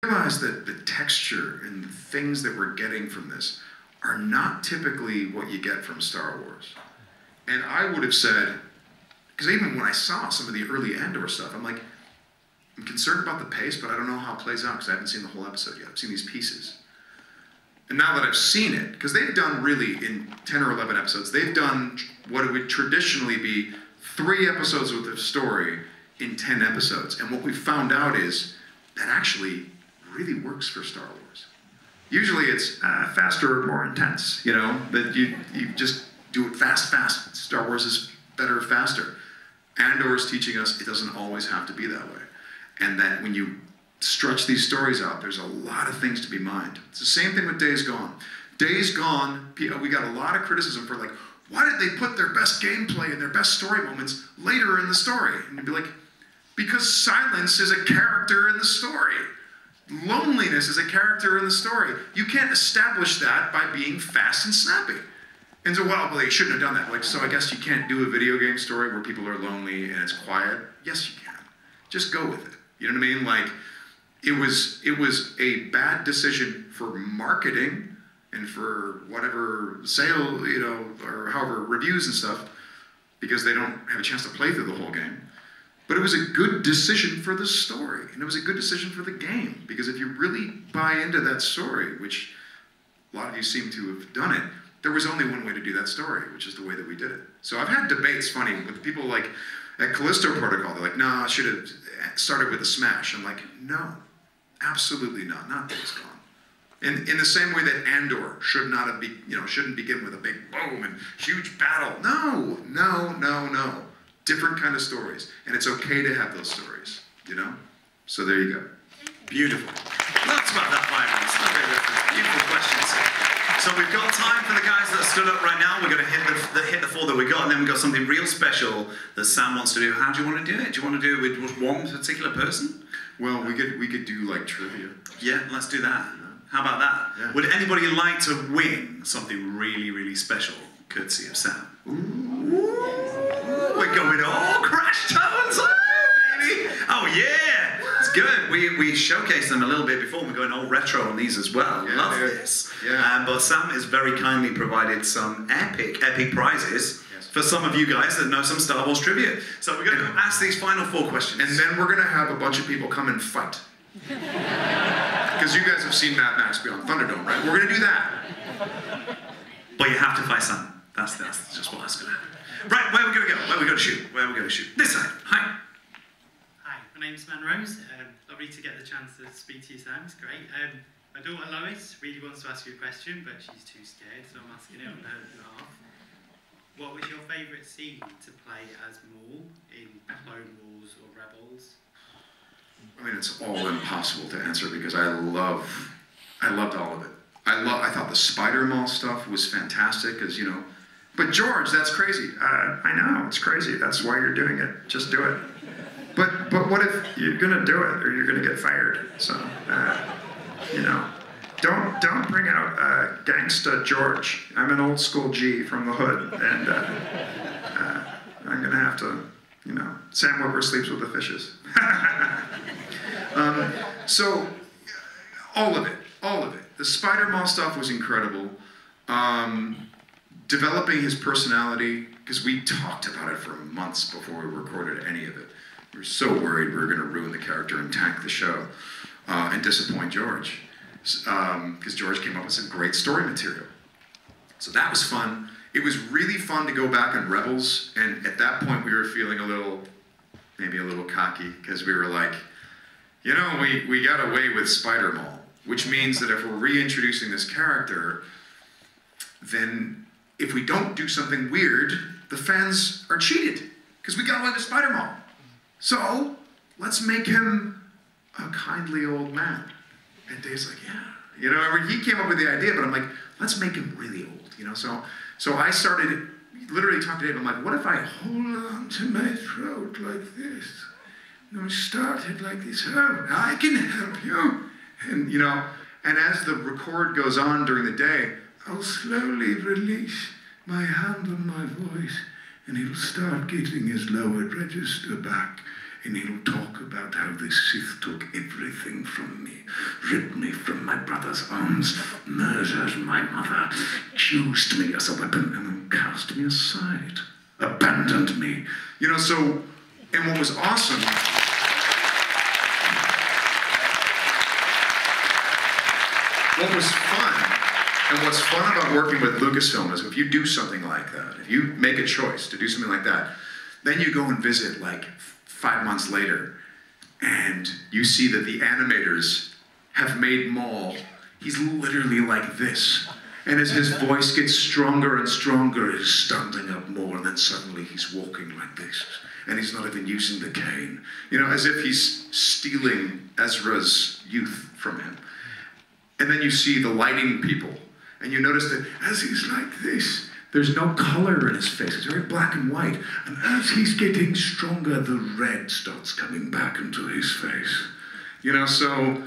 realize that the texture and the things that we're getting from this are not typically what you get from Star Wars. And I would have said, because even when I saw some of the early Andor stuff, I'm like, I'm concerned about the pace, but I don't know how it plays out because I haven't seen the whole episode yet. I've seen these pieces. And now that I've seen it, because they've done really, in 10 or 11 episodes, they've done what it would traditionally be 3 episodes worth of story in 10 episodes. And what we've found out is that actually really works for Star Wars. Usually it's faster, more intense, you know, that you just do it fast. Star Wars is better, faster. Andor is teaching us it doesn't always have to be that way. And that when you stretch these stories out, there's a lot of things to be mined. It's the same thing with Days Gone. Days Gone, we got a lot of criticism for like, why did they put their best gameplay and their best story moments later in the story? And you'd be like, because silence is a character in the story. Loneliness is a character in the story. You can't establish that by being fast and snappy. And so, well, they shouldn't have done that. Like, so I guess you can't do a video game story where people are lonely and it's quiet. Yes, you can. Just go with it. You know what I mean? Like, it was a bad decision for marketing and for whatever sale, you know, or however reviews and stuff, because they don't have a chance to play through the whole game. But it was a good decision for the story, and it was a good decision for the game, because if you really buy into that story, which a lot of you seem to have done it, there was only one way to do that story, which is the way that we did it. So I've had debates, funny, with people like at Callisto Protocol. They're like, no, I should have started with a smash. I'm like, no, absolutely not Days Gone. In the same way that Andor should not have shouldn't begin with a big boom and huge battle. No. Different kind of stories. And it's okay to have those stories, you know? So there you go. Beautiful. Lots about that 5 minutes. Beautiful questions. So we've got time for the guys that stood up right now. We're going to hit the 4 that we got, and then we've got something real special that Sam wants to do. How do you want to do it? Do you want to do it with one particular person? Well, we could do like trivia. Yeah, let's do that. How about that? Yeah. Would anybody like to win something really, really special, courtesy of Sam? Ooh. We're going all crash tones, baby! Oh yeah, it's good. We showcased them a little bit before. We're going all retro on these as well. Yeah, love this. Yeah. But Sam has very kindly provided some epic prizes. Yes. For some of you guys that know some Star Wars trivia. So we're going to ask these final 4 questions. And then we're going to have a bunch of people come and fight. Because you guys have seen Mad Max Beyond Thunderdome, right? We're going to do that. But you have to fight Sam. That's just what that's going to happen. Right, where are we going to go? Where are we going to shoot? Where are we going to shoot? This side. Hi. Hi, my name's Man Rose. Lovely to get the chance to speak to you, Sam. It's great. My daughter Lois really wants to ask you a question, but she's too scared, so I'm asking it on her behalf. What was your favourite scene to play as Maul in Clone Wars or Rebels? I mean, it's all impossible to answer because I loved all of it. I thought the Spider-Maul stuff was fantastic, because, you know, but George, that's crazy. I know, it's crazy. That's why you're doing it. Just do it. But what if you're gonna do it or you're gonna get fired? So, you know, don't bring out gangsta George. I'm an old school G from the hood, and I'm gonna have to, you know, Sam Witwer sleeps with the fishes. So, all of it. The Spider-Man stuff was incredible. Developing his personality, because we talked about it for months before we recorded any of it. We were so worried we were going to ruin the character and tank the show and disappoint George. Because George came up with some great story material. So that was fun. It was really fun to go back on Rebels, and at that point we were feeling maybe a little cocky, because we were like, you know, we got away with Spider-Man, which means that if we're reintroducing this character, then if we don't do something weird, the fans are cheated, because we got away with Spider-Man. So let's make him a kindly old man. And Dave's like, yeah. You know, he came up with the idea, but I'm like, let's make him really old, you know? So I started, literally talked to Dave, I'm like, what if I hold on to my throat like this? You know, started like this, oh, I can help you. And, you know, and as the record goes on during the day, I'll slowly release my hand on my voice, and he'll start getting his lower register back and he'll talk about how the Sith took everything from me, ripped me from my brother's arms, murdered my mother, used me as a weapon, and then cast me aside, abandoned me. You know, so, and what was awesome, what was fun, and what's fun about working with Lucasfilm is if you do something like that, if you make a choice to do something like that, then you go and visit like 5 months later, and you see that the animators have made Maul, he's literally like this. And as his voice gets stronger and stronger, he's standing up more, and then suddenly he's walking like this. And he's not even using the cane. You know, as if he's stealing Ezra's youth from him. And then you see the lighting people, and you notice that as he's like this, there's no color in his face. It's very black and white. And as he's getting stronger, the red starts coming back into his face. You know, so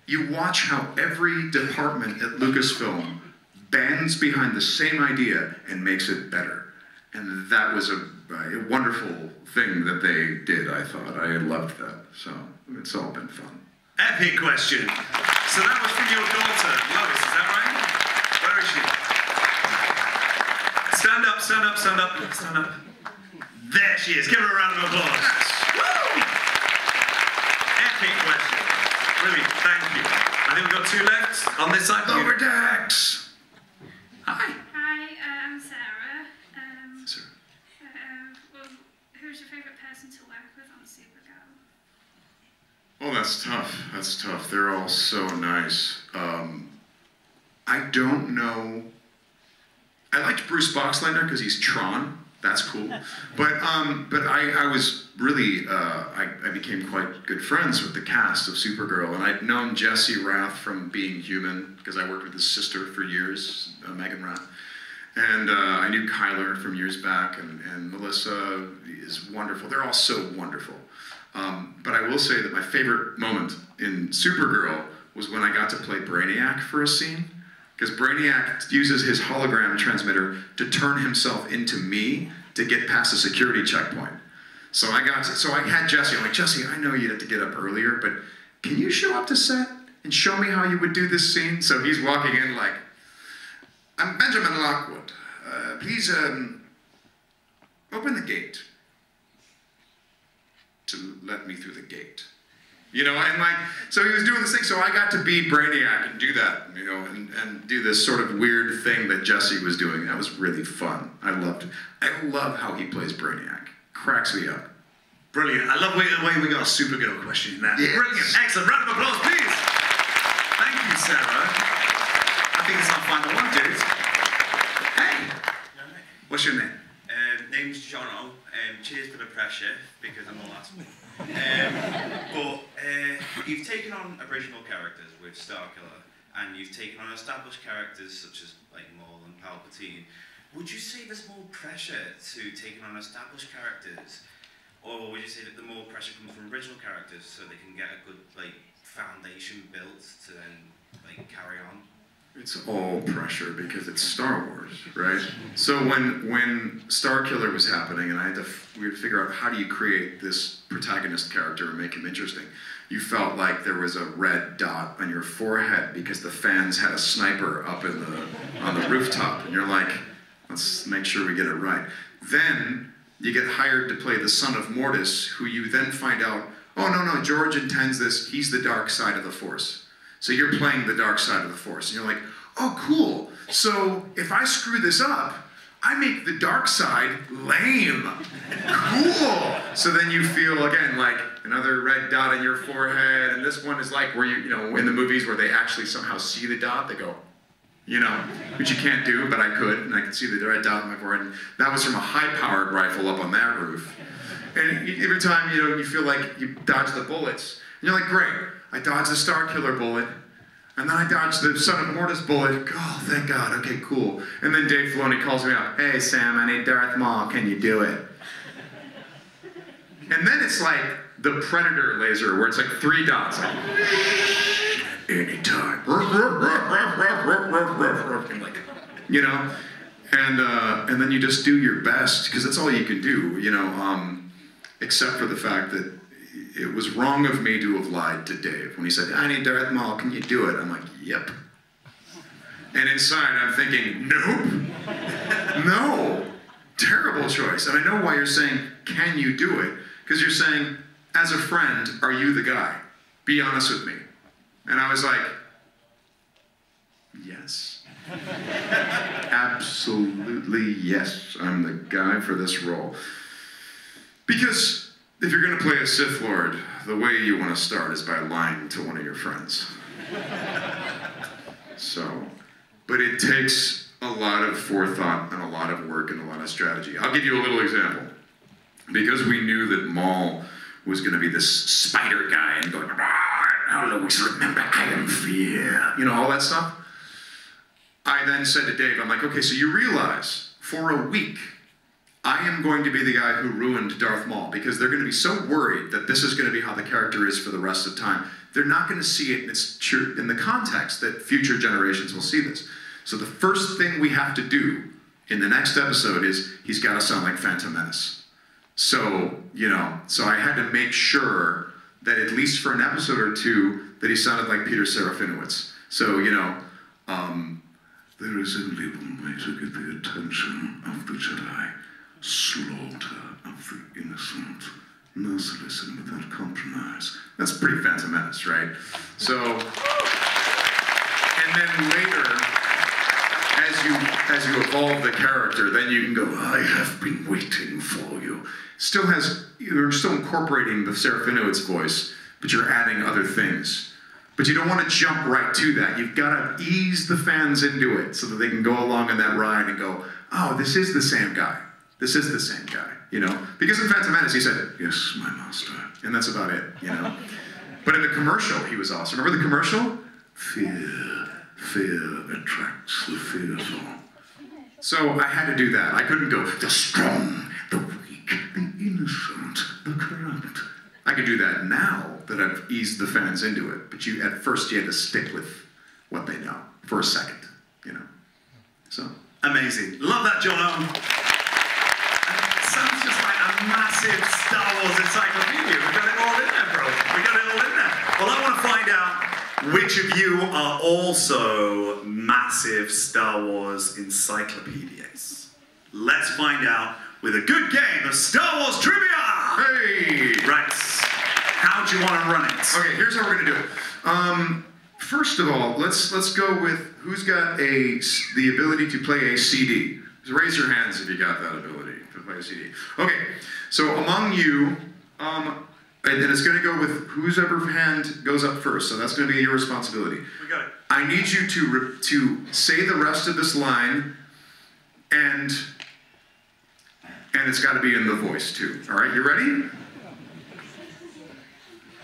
you watch how every department at Lucasfilm bands behind the same idea and makes it better. And that was a wonderful thing that they did, I thought. I loved that. So it's all been fun. Epic question. So that was from your daughter, Lois, is that right? Where is she? Stand up, stand up, stand up, stand up. There she is. Give her a round of applause. Woo! Epic question. Brilliant, thank you. I think we've got 2 left on this side. Lower Decks! Hi. Hi, I'm Sarah. Sir. Well, who's your favourite person to work with on Supergirl? Oh, that's tough. That's tough. They're all so nice. I don't know. I liked Bruce Boxleitner because he's Tron. That's cool. But I was really, I became quite good friends with the cast of Supergirl. And I'd known Jesse Rath from Being Human because I worked with his sister for years, Megan Rath. And I knew Kyler from years back, and Melissa is wonderful. They're all so wonderful. But I will say that my favorite moment in Supergirl was when I got to play Brainiac for a scene. Because Brainiac uses his hologram transmitter to turn himself into me to get past a security checkpoint. So I had Jesse. I'm like, Jesse, I know you had to get up earlier, but can you show up to set and show me how you would do this scene? So he's walking in like, I'm Benjamin Lockwood. Please open the gate to let me through the gate. You know, and like, so he was doing this thing, so I got to be Brainiac and do that, you know, and do this sort of weird thing that Jesse was doing. That was really fun. I love how he plays Brainiac. Cracks me up. Brilliant. I love the way we got a Supergirl question in there. Yes. Brilliant. Excellent. Round of applause, please. Thank you, Sarah. I think it's our final one, dude. Hey. What's your name? Name's Jono. Cheers for the pressure, because I'm all that. But you've taken on original characters with Starkiller, and you've taken on established characters such as like Maul and Palpatine. Would you say there's more pressure to taking on established characters, or would you say that the more pressure comes from original characters so they can get a good like foundation built to then like carry on? It's all pressure because it's Star Wars, right? So when Starkiller was happening, and we had to figure out how do you create this protagonist character and make him interesting. You felt like there was a red dot on your forehead because the fans had a sniper up on the rooftop, and you're like, let's make sure we get it right. Then you get hired to play the son of Mortis, who you then find out, oh no, George intends this. He's the dark side of the Force. So you're playing the dark side of the Force, and you're like, oh, cool. So if I screw this up, I make the dark side lame. Cool. So then you feel, again, like another red dot on your forehead, and this one is like where you know, in the movies where they actually somehow see the dot, they go, you know, which you can't do, but I could, and I could see the red dot on my forehead, and that was from a high-powered rifle up on that roof. And every time, you know, you feel like you dodge the bullets, and you're like, great. I dodged the Starkiller bullet, and then I dodged the Son of Mortis bullet. Oh, thank God. Okay, cool. And then Dave Filoni calls me up. Hey, Sam, I need Darth Maul. Can you do it? And then it's like the Predator laser, where it's like 3 dots. Like, anytime. You know? And then you just do your best, because that's all you can do, you know, except for the fact that it was wrong of me to have lied to Dave. When he said, I need Darth Maul, can you do it? I'm like, yep. And inside I'm thinking, nope, no, terrible choice. And I know why you're saying, can you do it? Because you're saying, as a friend, are you the guy? Be honest with me. And I was like, yes. Absolutely yes, I'm the guy for this role. Because if you're going to play a Sith Lord, the way you want to start is by lying to one of your friends. So, but it takes a lot of forethought and a lot of work and a lot of strategy. I'll give you a little example. Because we knew that Maul was going to be this spider guy and going, I'll always remember I am fear. You know, all that stuff. I then said to Dave, I'm like, okay, so you realize, for a week, I am going to be the guy who ruined Darth Maul, because they're going to be so worried that this is going to be how the character is for the rest of time. They're not going to see it in the context that future generations will see this. So the first thing we have to do in the next episode is he's got to sound like Phantom Menace. So, you know, so I had to make sure that at least for an episode or two that he sounded like Peter Serafinowicz. So, you know, there is only one way to get the attention of the Jedi. Slaughter of the innocent. Merciless and without compromise. That's pretty Phantom Menace, right? So, and then later, as you evolve the character, then you can go, I have been waiting for you. You're still incorporating the Serafinowicz voice, but you're adding other things. But you don't want to jump right to that. You've got to ease the fans into it so that they can go along on that ride and go, oh, this is the same guy. This is the same guy, you know? Because in Phantom Menace, he said, yes, my master. And that's about it, you know? But in the commercial, he was awesome. Remember the commercial? Fear attracts the fearful. So I had to do that. I couldn't go, The strong, the weak, the innocent, the corrupt. I could do that now that I've eased the fans into it. But at first you had to stick with what they know for a second, you know? So. Amazing. Love that, Jono. Sounds just like a massive Star Wars encyclopedia. We got it all in there, bro. We got it all in there. Well, I want to find out which of you are also massive Star Wars encyclopedias. Let's find out with a good game of Star Wars trivia. Hey! Right. How do you want to run it? Okay, here's how we're gonna do it. First of all, let's go with who's got the ability to play a CD. Just raise your hands if you got that ability to play a CD. Okay, so among you, and it's gonna go with whose ever hand goes up first. So that's gonna be your responsibility. We got it. I need you to say the rest of this line, and it's got to be in the voice too. All right, you ready?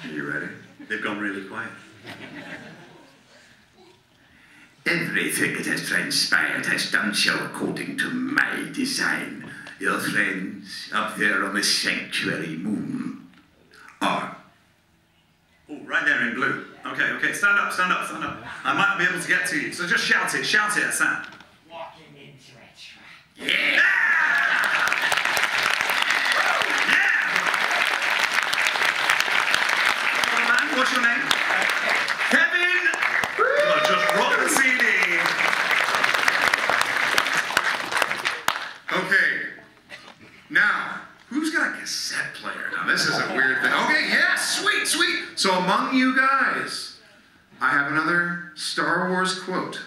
Are you ready? They've gone really quiet. Everything that has transpired has done so according to my design. Your friends up there on the sanctuary moon are... Oh, right there in blue. Okay, stand up. I might be able to get to you, so just shout it at Sam. Walking into a trap. Yeah! What's your name? Kevin! I just brought the CD. Okay. Now, who's got a cassette player? Now, this is a weird thing. Okay, yeah, sweet. So among you guys, I have another Star Wars quote.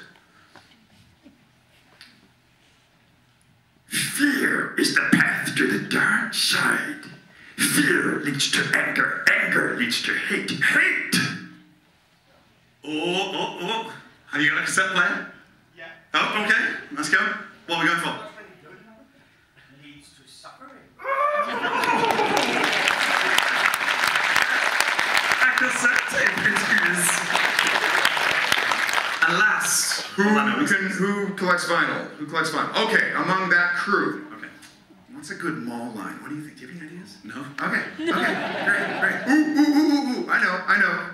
Fear is the path to the dark side. Fear leads to anger. Anger leads to hate. Hate! Oh. Have you got a cassette player? Yeah. Oh, okay. Let's go. What are we going for? Leads to suffering. A cassette tape, it is. And last, Who collects vinyl? Who collects vinyl? Okay, among that crew. Okay. What's a good mall line? What do you think? Do you have any ideas? No. Okay, great. Ooh. I know.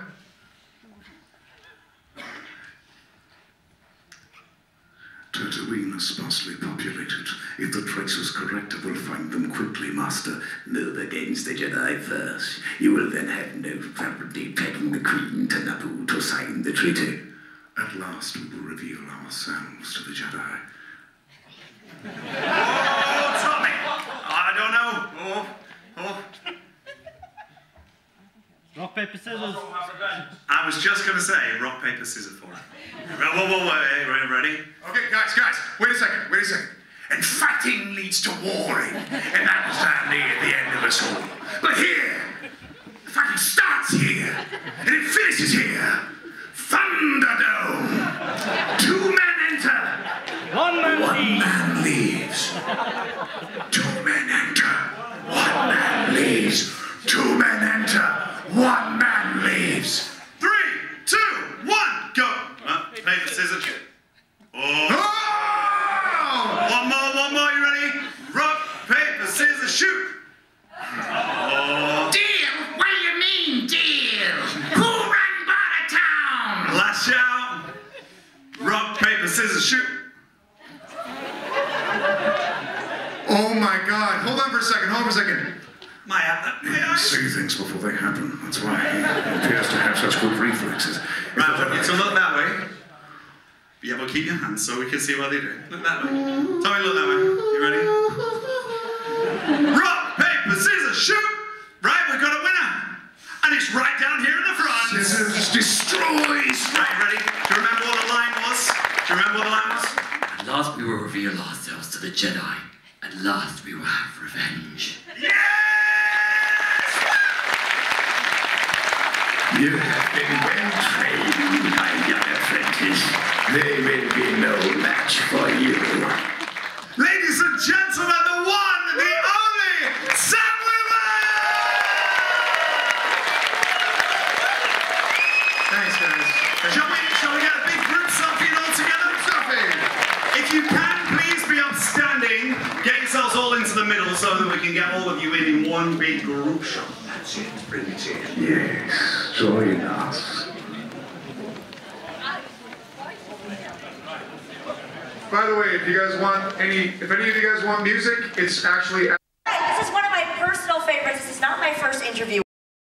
Tatooine Tatooine is sparsely populated. If the trace is correct, I will find them quickly, Master. Move against the Jedi first. You will then have no faculty taking the Queen to Naboo to sign the treaty. At last we will reveal ourselves to the Jedi. Oh, Tommy! I don't know. Oh. Rock, paper, scissors. I was just going to say rock, paper, scissors for it. Whoa, ready? Okay, guys, wait a second. And fighting leads to warring, and that is sadly at the end of us all. But here, the fighting starts here, and it finishes here. Thunderdome. 2 men enter. 1 man One man leaves. 2 men enter. 1 man leaves. 2 men enter. 1 man leaves. 3, 2, 1, go! Paper, scissors. Oh! One more, you ready? Rock, paper, scissors, shoot! Oh. Deal? What do you mean, deal? Who run by the town? Last shout. Rock, paper, scissors, shoot. Oh my God! Hold on for a second. My eyes. See things before they happen. That's why he appears to have such good reflexes. Right, I want you to look that way. Yeah, but keep your hands so we can see what they're doing. Look that way. Tommy, look that way. You ready? Rock, paper, scissors, shoot! Right, we've got a winner. And it's right down here in the front. Scissors destroys. Right, ready? Do you remember what the line was? At last we will reveal ourselves to the Jedi. At last we will have revenge. Yes! You have been well trained, my young apprentice. They will be no match for you. Ladies and gentlemen, the one, the only, Sam Witwer! Thanks, guys. Shall we get a big group selfie all together? Selfie. If you can, please be upstanding. Get yourselves all into the middle so that we can get all of you in one big group shot. That's it, bring it in. Yes, join us. By the way, if any of you guys want music, it's actually. This is one of my personal favorites. This is not my first interview